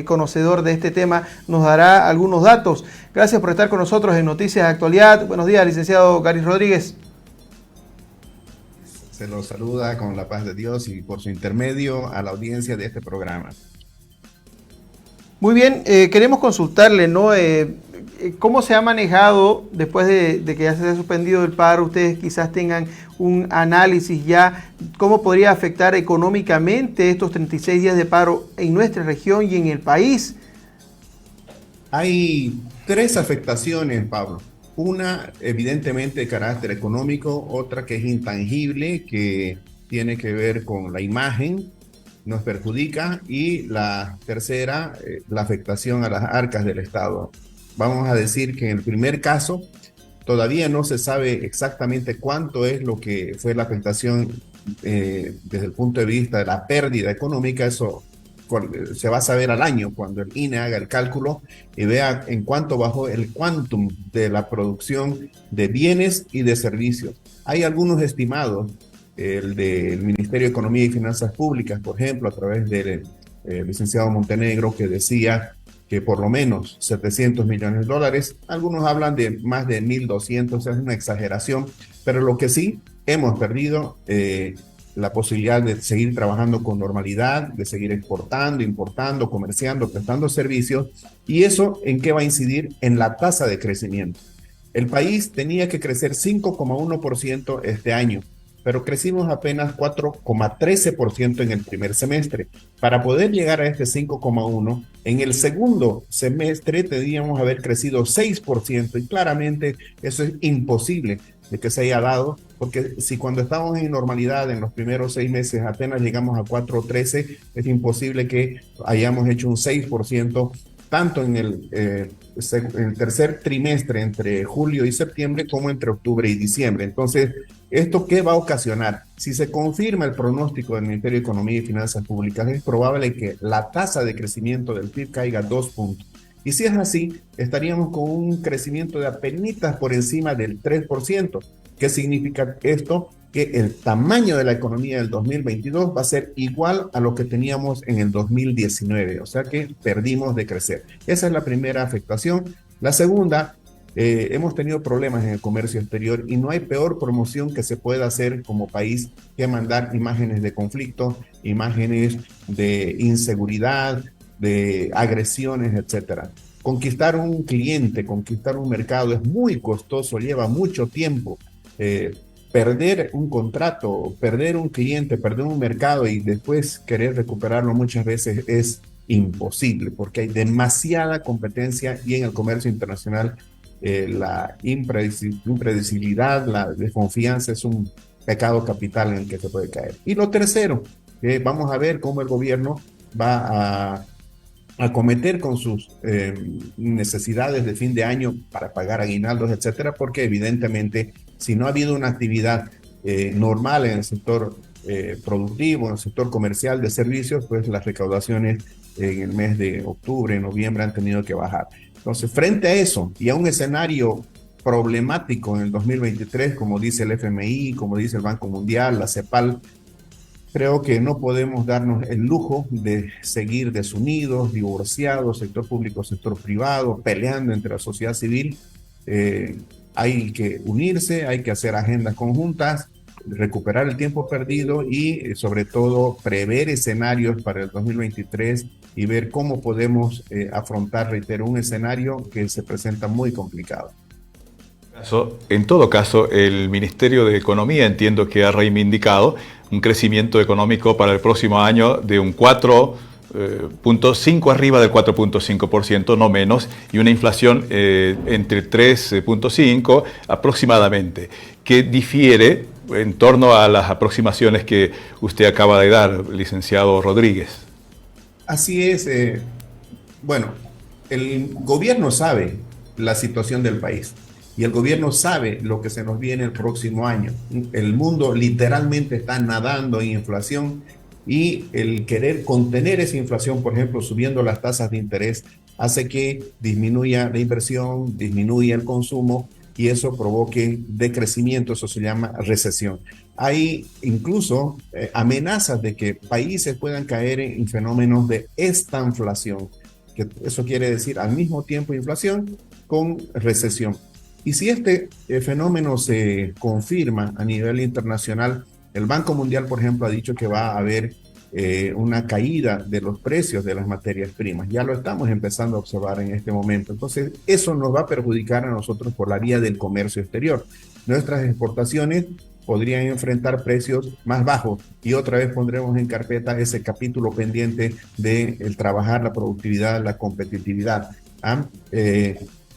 conocedor de este tema, nos dará algunos datos. Gracias por estar con nosotros en Noticias de Actualidad. Buenos días, licenciado Gary Rodríguez. Se los saluda con la paz de Dios y por su intermedio a la audiencia de este programa. Muy bien, queremos consultarle, ¿no? ¿Cómo se ha manejado después de que ya se ha suspendido el paro? Ustedes quizás tengan un análisis ya, ¿cómo podría afectar económicamente estos 36 días de paro en nuestra región y en el país? Hay tres afectaciones, Pablo. Una, evidentemente, de carácter económico, otra que es intangible, que tiene que ver con la imagen, nos perjudica, y la tercera, la afectación a las arcas del Estado. Vamos a decir que en el primer caso, todavía no se sabe exactamente cuánto es lo que fue la afectación desde el punto de vista de la pérdida económica. Eso se va a saber al año cuando el INE haga el cálculo y vea en cuánto bajó el quantum de la producción de bienes y de servicios. Hay algunos estimados, el del Ministerio de Economía y Finanzas Públicas, por ejemplo, a través del licenciado Montenegro, que decía que por lo menos $700 millones, algunos hablan de más de 1.200, es una exageración, pero lo que sí hemos perdido la posibilidad de seguir trabajando con normalidad, de seguir exportando, importando, comerciando, prestando servicios. ¿Y eso en qué va a incidir? En la tasa de crecimiento. El país tenía que crecer 5,1% este año, pero crecimos apenas 4,13% en el primer semestre. Para poder llegar a este 5,1%, en el segundo semestre teníamos que haber crecido 6%, y claramente eso es imposible de que se haya dado, porque si cuando estamos en normalidad en los primeros 6 meses apenas llegamos a 4,13%, es imposible que hayamos hecho un 6%, tanto en el tercer trimestre, entre julio y septiembre, como entre octubre y diciembre. Entonces, ¿esto qué va a ocasionar? Si se confirma el pronóstico del Ministerio de Economía y Finanzas Públicas, es probable que la tasa de crecimiento del PIB caiga 2 puntos. Y si es así, estaríamos con un crecimiento de apenitas por encima del 3%. ¿Qué significa esto? Que el tamaño de la economía del 2022 va a ser igual a lo que teníamos en el 2019, o sea que perdimos de crecer. Esa es la primera afectación. La segunda, hemos tenido problemas en el comercio exterior y no hay peor promoción que se pueda hacer como país que mandar imágenes de conflicto, imágenes de inseguridad, de agresiones, etcétera. Conquistar un cliente, conquistar un mercado es muy costoso, lleva mucho tiempo. Perder un contrato, perder un cliente, perder un mercado y después querer recuperarlo muchas veces es imposible, porque hay demasiada competencia, y en el comercio internacional la impredecibilidad, la desconfianza es un pecado capital en el que se puede caer. Y lo tercero, vamos a ver cómo el gobierno va a acometer con sus necesidades de fin de año para pagar aguinaldos, etcétera, porque evidentemente si no ha habido una actividad normal en el sector productivo, en el sector comercial de servicios, pues las recaudaciones en el mes de octubre, noviembre han tenido que bajar. Entonces, frente a eso y a un escenario problemático en el 2023, como dice el FMI, como dice el Banco Mundial, la CEPAL, creo que no podemos darnos el lujo de seguir desunidos, divorciados, sector público, sector privado, peleando entre la sociedad civil. Hay que unirse, hay que hacer agendas conjuntas, recuperar el tiempo perdido y sobre todo prever escenarios para el 2023 y ver cómo podemos afrontar, reitero, un escenario que se presenta muy complicado. En todo caso, el Ministerio de Economía entiendo que ha reivindicado un crecimiento económico para el próximo año de un 4,5 arriba del 4,5%, no menos, y una inflación entre 3,5 aproximadamente, que difiere en torno a las aproximaciones que usted acaba de dar, licenciado Rodríguez. Así es. Bueno, el gobierno sabe la situación del país. Y el gobierno sabe lo que se nos viene el próximo año. El mundo literalmente está nadando en inflación, y el querer contener esa inflación, por ejemplo, subiendo las tasas de interés, hace que disminuya la inversión, disminuya el consumo, y eso provoque decrecimiento, eso se llama recesión. Hay incluso amenazas de que países puedan caer en fenómenos de estanflación, que eso quiere decir al mismo tiempo inflación con recesión. Y si este fenómeno se confirma a nivel internacional, el Banco Mundial, por ejemplo, ha dicho que va a haber una caída de los precios de las materias primas. Ya lo estamos empezando a observar en este momento. Entonces, eso nos va a perjudicar a nosotros por la vía del comercio exterior. Nuestras exportaciones podrían enfrentar precios más bajos y otra vez pondremos en carpeta ese capítulo pendiente de el trabajar la productividad, la competitividad.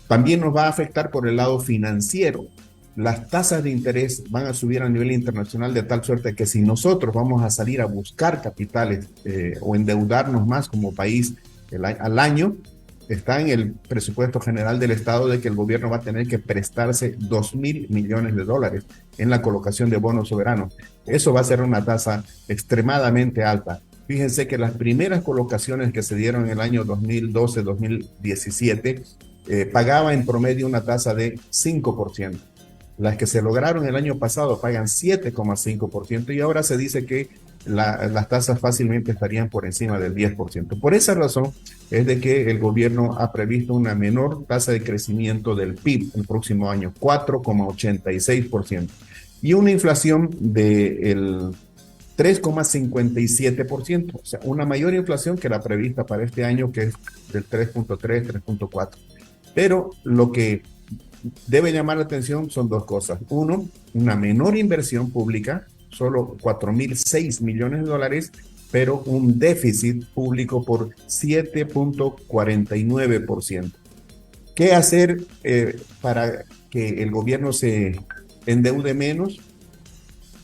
También nos va a afectar por el lado financiero. Las tasas de interés van a subir a nivel internacional de tal suerte que si nosotros vamos a salir a buscar capitales o endeudarnos más como país al año, está en el presupuesto general del Estado de que el gobierno va a tener que prestarse 2.000 millones de dólares en la colocación de bonos soberanos. Eso va a ser una tasa extremadamente alta. Fíjense que las primeras colocaciones que se dieron en el año 2012-2017 pagaba en promedio una tasa de 5%. Las que se lograron el año pasado pagan 7,5% y ahora se dice que las tasas fácilmente estarían por encima del 10%. Por esa razón es de que el gobierno ha previsto una menor tasa de crecimiento del PIB el próximo año, 4,86%, y una inflación del 3,57%, o sea, una mayor inflación que la prevista para este año, que es del 3,3, 3,4. Pero lo que debe llamar la atención son dos cosas. Uno, una menor inversión pública, solo 4.006 millones de dólares, pero un déficit público por 7,49%. ¿Qué hacer para que el gobierno se endeude menos?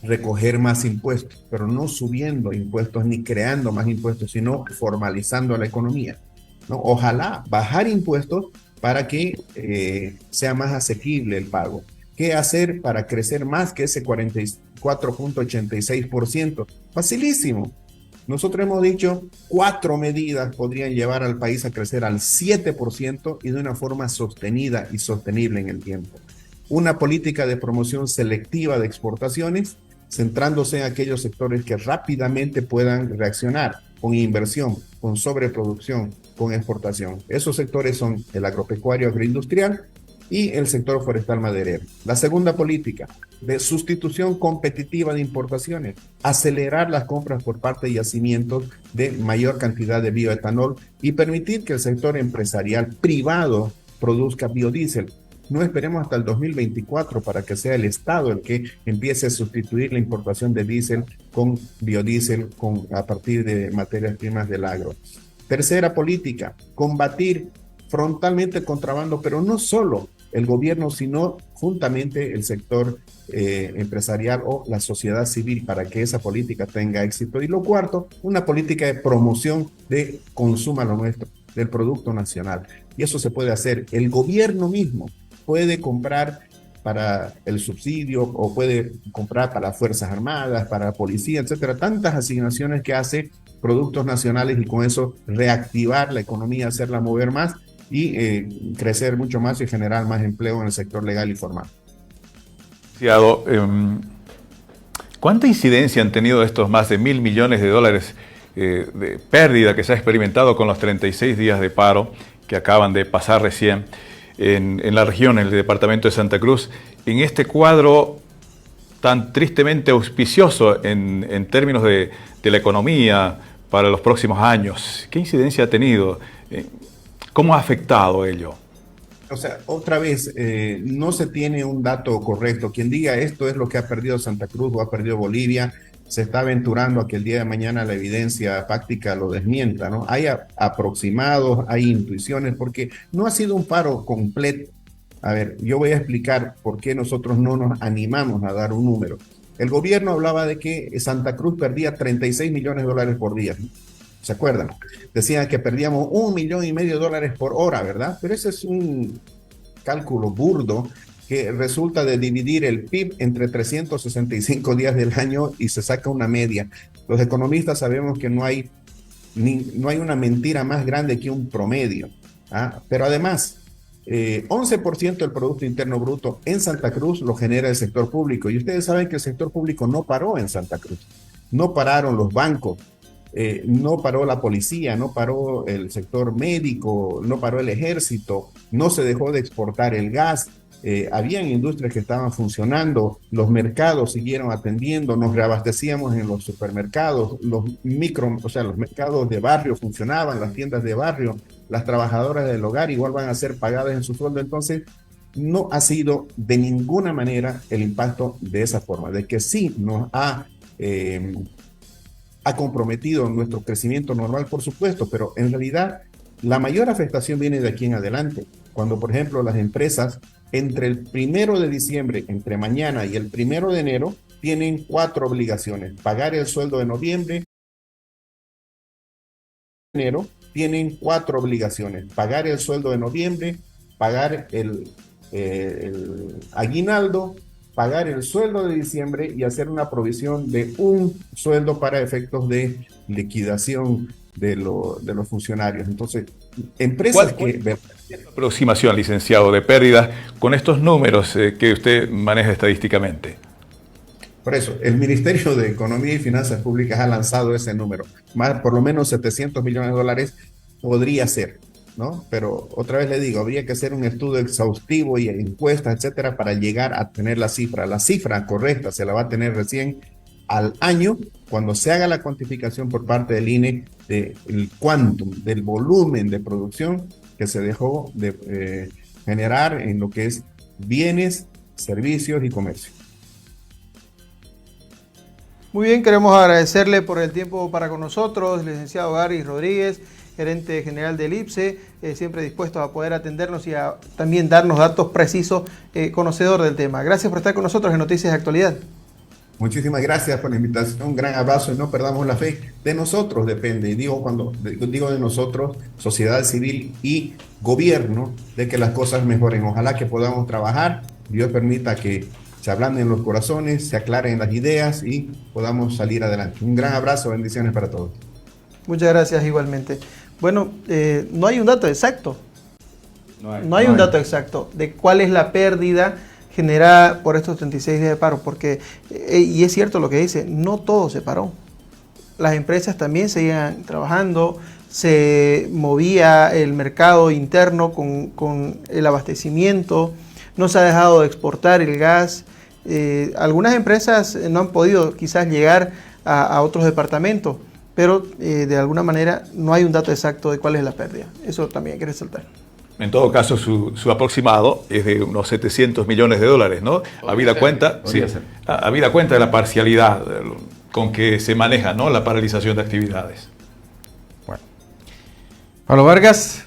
Recoger más impuestos, pero no subiendo impuestos ni creando más impuestos, sino formalizando la economía, ¿no? Ojalá bajar impuestos para que sea más asequible el pago. ¿Qué hacer para crecer más que ese 44,86%? Facilísimo. Nosotros hemos dicho 4 medidas podrían llevar al país a crecer al 7% y de una forma sostenida y sostenible en el tiempo. Una política de promoción selectiva de exportaciones, centrándose en aquellos sectores que rápidamente puedan reaccionar con inversión, con sobreproducción, con exportación. Esos sectores son el agropecuario agroindustrial y el sector forestal maderero. La segunda política de sustitución competitiva de importaciones, acelerar las compras por parte de yacimientos de mayor cantidad de bioetanol y permitir que el sector empresarial privado produzca biodiesel. No esperemos hasta el 2024 para que sea el Estado el que empiece a sustituir la importación de diésel con biodiesel a partir de materias primas del agro. Tercera política, combatir frontalmente el contrabando, pero no solo el gobierno, sino juntamente el sector empresarial o la sociedad civil para que esa política tenga éxito. Y lo cuarto, una política de promoción de consuma lo nuestro, del producto nacional. Y eso se puede hacer. El gobierno mismo puede comprar para el subsidio o puede comprar para las Fuerzas Armadas, para la policía, etcétera. Tantas asignaciones que hace productos nacionales y con eso reactivar la economía, hacerla mover más y crecer mucho más y generar más empleo en el sector legal y formal. ¿Cuánta incidencia han tenido estos más de 1.000 millones de dólares de pérdida que se ha experimentado con los 36 días de paro que acaban de pasar recién en la región, en el departamento de Santa Cruz, en este cuadro tan tristemente auspicioso en términos de la economía para los próximos años? ¿Qué incidencia ha tenido? ¿Cómo ha afectado ello? O sea, otra vez, no se tiene un dato correcto. Quien diga esto es lo que ha perdido Santa Cruz o ha perdido Bolivia, se está aventurando a que el día de mañana la evidencia fáctica lo desmienta, ¿no? Hay aproximados, hay intuiciones, porque no ha sido un paro completo. A ver, yo voy a explicar por qué nosotros no nos animamos a dar un número. El gobierno hablaba de que Santa Cruz perdía 36 millones de dólares por día, ¿no? ¿Se acuerdan? Decían que perdíamos 1,5 millones de dólares por hora, ¿verdad? Pero ese es un cálculo burdo que resulta de dividir el PIB entre 365 días del año y se saca una media. Los economistas sabemos que no hay una mentira más grande que un promedio, ¿ah? Pero además, 11% del Producto Interno Bruto en Santa Cruz lo genera el sector público. Y ustedes saben que el sector público no paró en Santa Cruz. No pararon los bancos, no paró la policía, no paró el sector médico, no paró el ejército, no se dejó de exportar el gas. Habían industrias que estaban funcionando, los mercados siguieron atendiendo, nos reabastecíamos en los supermercados, los mercados de barrio funcionaban, las tiendas de barrio, las trabajadoras del hogar igual van a ser pagadas en su sueldo. Entonces, no ha sido de ninguna manera el impacto de esa forma, de que sí nos ha comprometido nuestro crecimiento normal, por supuesto, pero en realidad la mayor afectación viene de aquí en adelante, cuando por ejemplo las empresas entre el 1 de diciembre, entre mañana y el 1 de enero, tienen 4 obligaciones: pagar el sueldo de noviembre, tienen 4 obligaciones: pagar el sueldo de noviembre, pagar el aguinaldo, pagar el sueldo de diciembre y hacer una provisión de un sueldo para efectos de liquidación de los funcionarios. Entonces, empresas que... Aproximación, licenciado, de pérdidas con estos números que usted maneja estadísticamente. Por eso, el Ministerio de Economía y Finanzas Públicas ha lanzado ese número. Por lo menos 700 millones de dólares podría ser, ¿no? Pero otra vez le digo, habría que hacer un estudio exhaustivo y encuestas, etcétera, para llegar a tener la cifra. La cifra correcta se la va a tener recién al año, cuando se haga la cuantificación por parte del INE del quantum, del volumen de producción que se dejó de generar en lo que es bienes, servicios y comercio. Muy bien, queremos agradecerle por el tiempo para con nosotros, licenciado Gary Rodríguez, gerente general del IPSE, siempre dispuesto a poder atendernos y a también darnos datos precisos, conocedor del tema. Gracias por estar con nosotros en Noticias de Actualidad. Muchísimas gracias por la invitación, un gran abrazo y no perdamos la fe. De nosotros depende, y digo de nosotros, sociedad civil y gobierno, de que las cosas mejoren. Ojalá que podamos trabajar, Dios permita que se ablanden los corazones, se aclaren las ideas y podamos salir adelante. Un gran abrazo, bendiciones para todos. Muchas gracias igualmente. Bueno, no hay un dato exacto. No hay un dato exacto de cuál es la pérdida generada por estos 36 días de paro, porque, y es cierto lo que dice, no todo se paró. Las empresas también seguían trabajando, se movía el mercado interno con el abastecimiento, no se ha dejado de exportar el gas. Algunas empresas no han podido quizás llegar a otros departamentos, pero de alguna manera no hay un dato exacto de cuál es la pérdida. Eso también hay que resaltar. En todo caso, su aproximado es de unos 700 millones de dólares, ¿no? Habida cuenta de la parcialidad con que se maneja, ¿no?, la paralización de actividades. Bueno. Pablo Vargas.